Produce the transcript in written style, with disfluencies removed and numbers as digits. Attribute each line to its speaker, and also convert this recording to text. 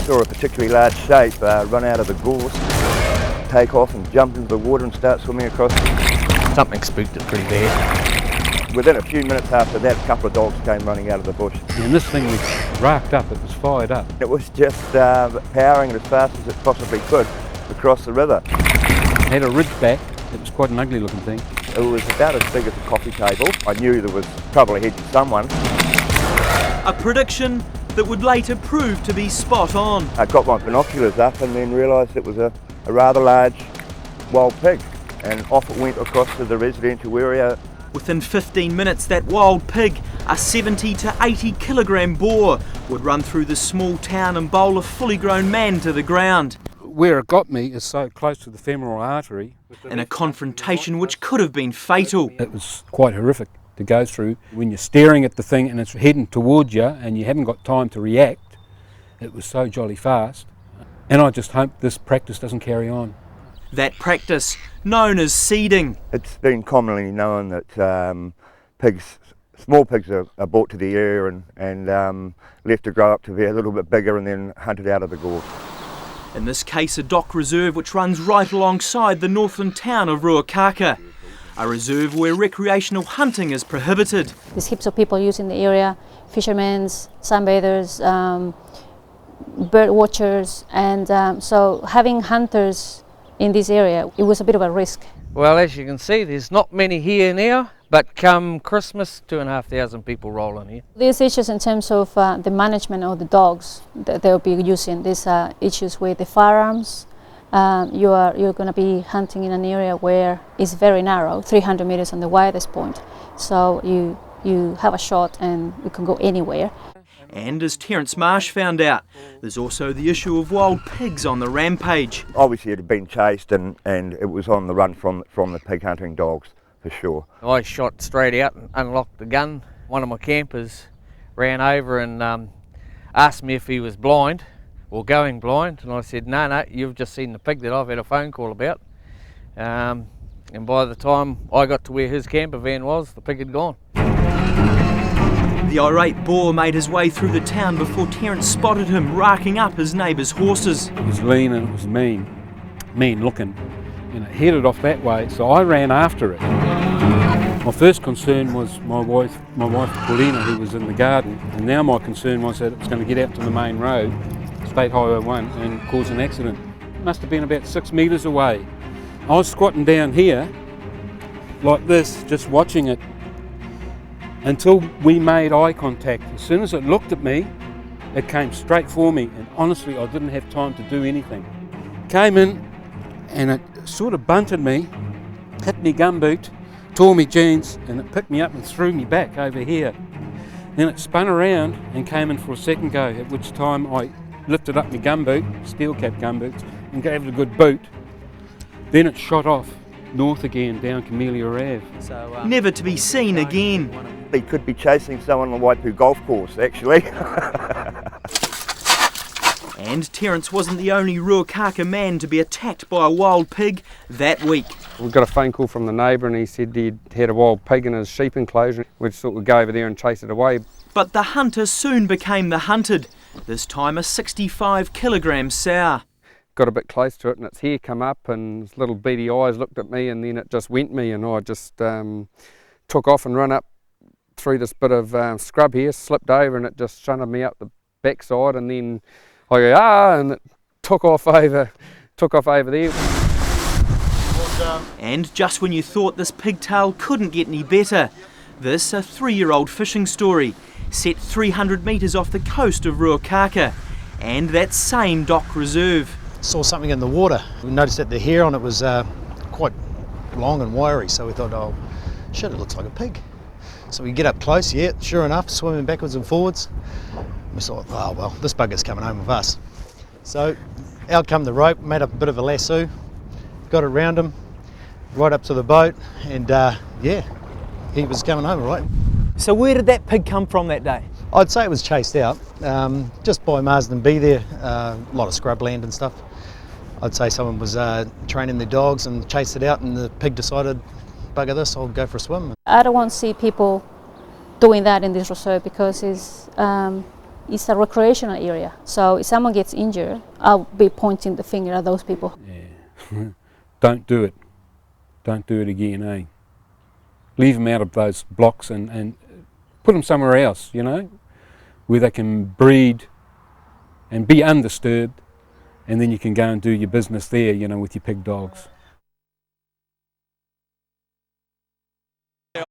Speaker 1: Saw a particularly large shape run out of the gorse, take off and jump into the water and start swimming across.
Speaker 2: Something spooked it pretty bad.
Speaker 1: Within a few minutes after that, a couple of dogs came running out of the bush.
Speaker 3: And this thing was racked up, it was fired up.
Speaker 1: It was just powering as fast as it possibly could across the river.
Speaker 3: It had a ridge back, it was quite an ugly looking thing.
Speaker 1: It was about as big as a coffee table. I knew there was trouble ahead for someone.
Speaker 4: A prediction that would later prove to be spot on.
Speaker 1: I got my binoculars up and then realised it was a rather large wild pig, and off it went across to the residential area.
Speaker 4: Within 15 minutes, that wild pig, a 70 to 80 kilogram boar, would run through the small town and bowl a fully grown man to the ground.
Speaker 3: Where it got me is so close to the femoral artery.
Speaker 4: In a confrontation which could have been fatal.
Speaker 3: It was quite horrific to go through. When you're staring at the thing and it's heading towards you and you haven't got time to react, it was so jolly fast. And I just hope this practice doesn't carry on.
Speaker 4: That practice, known as seeding.
Speaker 1: It's been commonly known that small pigs are brought to the area and left to grow up to be a little bit bigger and then hunted out of the gorse.
Speaker 4: In this case, a dock reserve which runs right alongside the northern town of Ruakaka. A reserve where recreational hunting is prohibited.
Speaker 5: There's heaps of people using the area, fishermen, sunbathers, bird watchers, and so having hunters in this area, it was a bit of a risk.
Speaker 2: Well, as you can see, there's not many here now, but come Christmas, 2,500 people roll in here.
Speaker 5: There's issues in terms of the management of the dogs that they'll be using. There's issues with the firearms. You're going to be hunting in an area where it's very narrow, 300 meters on the widest point. So you have a shot and you can go anywhere.
Speaker 4: And as Terence Marsh found out, there's also the issue of wild pigs on the rampage.
Speaker 1: Obviously it had been chased and it was on the run from the pig hunting dogs, for sure.
Speaker 2: I shot straight out and unlocked the gun. One of my campers ran over and asked me if he was blind or going blind, and I said, no, you've just seen the pig that I've had a phone call about. And by the time I got to where his camper van was, the pig had gone.
Speaker 4: The irate boar made his way through the town before Terence spotted him racking up his neighbour's horses.
Speaker 3: It was lean and it was mean looking, and it headed off that way, so I ran after it. My first concern was my wife Paulina, who was in the garden, and now my concern was that it was going to get out to the main road, State Highway 1, and cause an accident. It must have been about 6 metres away. I was squatting down here, like this, just watching it, until we made eye contact. As soon as it looked at me, it came straight for me, and honestly I didn't have time to do anything. Came in and it sort of bunted me, hit me gumboot, tore me jeans, and it picked me up and threw me back over here. Then it spun around and came in for a second go, at which time I lifted up my gumboot, steel cap gumboots, and gave it a good boot. Then it shot off north again down Camellia Ave.
Speaker 4: Never to be seen again.
Speaker 1: He could be chasing someone on the Waipu golf course, actually.
Speaker 4: And Terence wasn't the only Ruakaka man to be attacked by a wild pig that week.
Speaker 6: We got a phone call from the neighbour and he said he'd had a wild pig in his sheep enclosure. We just thought we'd go over there and chase it away.
Speaker 4: But the hunter soon became the hunted, this time a 65 kilogram sow.
Speaker 6: Got a bit close to it and its hair come up and its little beady eyes looked at me, and then it just went me, and I just took off and run up through this bit of scrub here, slipped over, and it just shunted me up the backside, and then I go and it took off over there.
Speaker 4: And just when you thought this pigtail couldn't get any better, this, a 3-year-old fishing story, set 300 metres off the coast of Ruakaka, and that same dock reserve.
Speaker 7: Saw something in the water. We noticed that the hair on it was quite long and wiry, so we thought, oh shit, it looks like a pig. So we get up close, yeah, sure enough, swimming backwards and forwards. We thought, oh well, this bugger's coming home with us. So out come the rope, made up a bit of a lasso, got it around him, right up to the boat, and yeah, he was coming home, all right.
Speaker 4: So where did that pig come from that day?
Speaker 7: I'd say it was chased out, just by Marsden B there, a lot of scrubland and stuff. I'd say someone was training their dogs and chased it out, and the pig decided, bugger this, I'll go for a swim.
Speaker 5: I don't want to see people doing that in this reserve because it's it's a recreational area. So if someone gets injured, I'll be pointing the finger at those people.
Speaker 3: Yeah. Don't do it. Don't do it again, eh? Leave them out of those blocks and put them somewhere else, you know, where they can breed and be undisturbed, and then you can go and do your business there, you know, with your pig dogs.